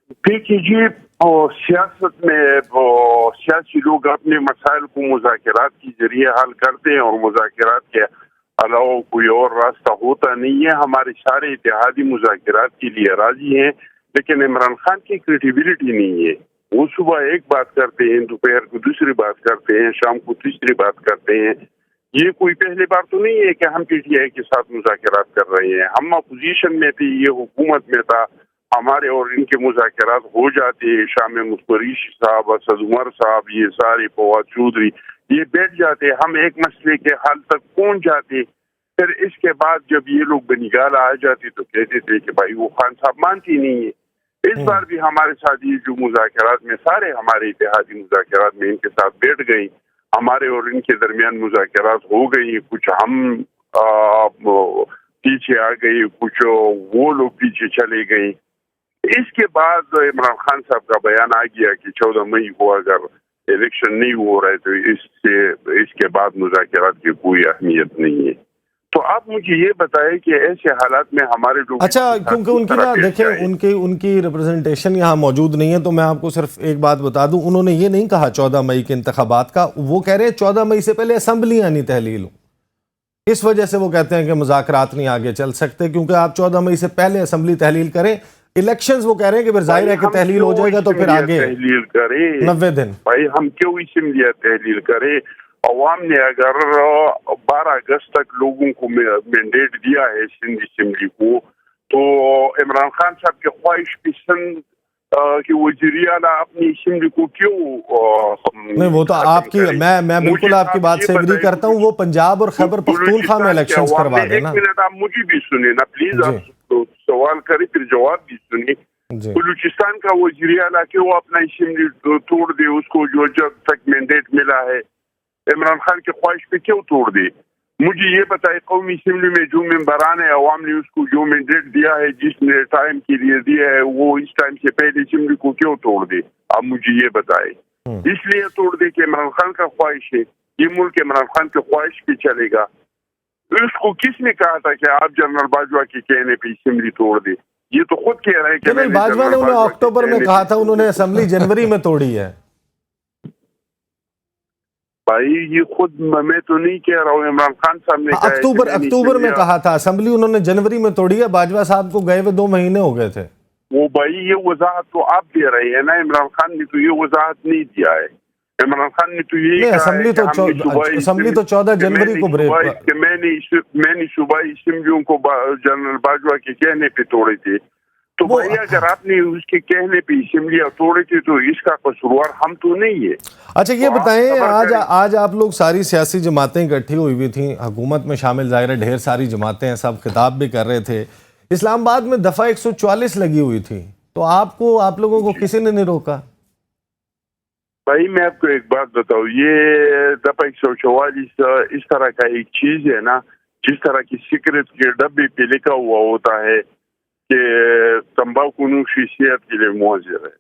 دیکھیے جی، سیاست میں سیاسی لوگ اپنے مسائل کو مذاکرات کے ذریعے حل کرتے ہیں، اور مذاکرات کے علاوہ کوئی اور راستہ ہوتا نہیں ہے۔ ہمارے سارے اتحادی مذاکرات کے لیے راضی ہیں، لیکن عمران خان کی کریڈیبلٹی نہیں ہے۔ وہ صبح ایک بات کرتے ہیں، دوپہر کو دوسری بات کرتے ہیں، شام کو تیسری بات کرتے ہیں۔ یہ کوئی پہلی بار تو نہیں ہے کہ ہم پی ٹی آئی کے ساتھ مذاکرات کر رہے ہیں۔ ہم اپوزیشن میں تھے، یہ حکومت میں تھا، ہمارے اور ان کے مذاکرات ہو جاتے ہیں۔ شاہ محمود قریشی صاحب، اسد عمر صاحب، یہ سارے فواد چودھری، یہ بیٹھ جاتے، ہم ایک مسئلے کے حل تک پہنچ جاتے۔ پھر اس کے بعد جب یہ لوگ بنگال آ جاتے تو کہتے تھے کہ بھائی وہ خان صاحب مانتی نہیں ہے۔ اس بار بھی ہمارے ساتھ یہ جو مذاکرات میں سارے ہمارے اتحادی مذاکرات میں ان کے ساتھ بیٹھ گئی، ہمارے اور ان کے درمیان مذاکرات ہو گئی، کچھ ہم پیچھے آ گئی، کچھ وہ لوگ پیچھے چلے گئے۔ اس کے بعد عمران خان صاحب کا بیان آ گیا کہ 14 مئی کو اگر الیکشن نہیں ہو رہا ہے تو اس کے بعد مذاکرات کی کوئی اہمیت نہیں ہے۔ تو آپ مجھے یہ بتائیں کہ ایسے حالات میں ہمارے لوگ، اچھا، کیونکہ ان کی نا دیکھیں ان کی ریپرزنٹیشن یہاں موجود نہیں ہے، تو میں آپ کو صرف ایک بات بتا دوں، انہوں نے یہ نہیں کہا 14 مئی کے انتخابات کا، وہ کہہ رہے ہیں 14 مئی سے پہلے اسمبلیاں نہیں تحلیل ہوں۔ اس وجہ سے وہ کہتے ہیں کہ مذاکرات نہیں آگے چل سکتے، کیونکہ آپ 14 مئی سے پہلے اسمبلی تحلیل کریں، الیکشنز وہ کہہ رہے ہیں کہ پھر ظاہر ہے کہ تحلیل ہو جائے گا تو پھر آگے تحلیل کرے 90 دن۔ بھائی ہم کیوں اسمبلیاں تحلیل کرے؟ عوام نے اگر 12 اگست تک لوگوں کو مینڈیٹ دیا ہے سندھ اسمبلی کو، تو عمران خان صاحب کے خواہش پسند کہ وزیر اعلیٰ اپنی اسمبلی کو کیوں نہیں، وہ تو آپ کی، میں بالکل آپ کی بات سے ایگری کرتا ہوں، وہ پنجاب اور خیبر پختونخوا میں الیکشنز کروا دینا۔ ایک منٹ آپ مجھے بھی سنیں نا پلیز، آپ سوال کریں پھر جواب بھی سنیں۔ بلوچستان کا وزیر اعلیٰ کیوں اپنا اسمبلی توڑ دے، اس کو جو جب تک مینڈیٹ ملا ہے عمران خان کے خواہش پہ کیوں توڑ دے؟ مجھے یہ بتائے قومی اسمبلی میں جو ممبران ہے، عوام نے اس کو جو مینڈیٹ دیا ہے، جس نے ٹائم کے لیے دیا ہے، وہ اس ٹائم سے پہلے اسمبلی کو کیوں توڑ دے؟ آپ مجھے یہ بتائے۔ اس لیے توڑ دے کہ عمران خان کا خواہش ہے، یہ ملک عمران خان کے خواہش پہ چلے گا۔ اس کو کس نے کہا تھا کہ آپ جنرل باجوہ کے کہنے پہ اسمبلی توڑ دے؟ یہ تو خود کہہ رہے ہیں کہ باجوہ نے انہیں اکتوبر میں کہا تھا، انہوں نے اسمبلی جنوری میں توڑی ہے۔ بھائی یہ خود میں تو نہیں کہہ رہا ہوں، عمران خان صاحب نے کہا اکتوبر میں کہا تھا، اسمبلی انہوں نے جنوری میں توڑی ہے، باجوہ صاحب کو گئے ہوئے 2 مہینے ہو گئے تھے۔ وہ بھائی یہ وضاحت تو آپ دے رہے ہیں نا، عمران خان نے تو یہ وضاحت نہیں دیا ہے۔ عمران خان نے تو یہی کہا ہے کہ اسمبلی تو 14 جنوری کو بریک کہ میں نے صوبائی اسمبلیوں کو جنرل باجوہ کے کہنے پہ توڑے تھے۔ تو بھائی اگر آپ نے اس کے کہنے پہ اسمبلیاں توڑے تھے تو اس کا قصوروار ہم تو نہیں ہے۔ اچھا یہ بتائیں، آج آپ لوگ ساری سیاسی جماعتیں اکٹھی ہوئی ہوئی تھیں، حکومت میں شامل ظاہر ہے ڈھیر ساری جماعتیں ہیں، سب خطاب بھی کر رہے تھے، اسلام آباد میں دفعہ 144 لگی ہوئی تھی، تو آپ لوگوں کو کسی نے نہیں روکا؟ بھائی میں آپ کو ایک بات بتاؤں، یہ دفعہ 144 اس طرح کا ایک چیز ہے نا، جس طرح کی سگریٹ کے ڈبے پہ لکھا ہوا ہوتا ہے کہ تمباکو نوشی صحت کے لیے مضر ہے۔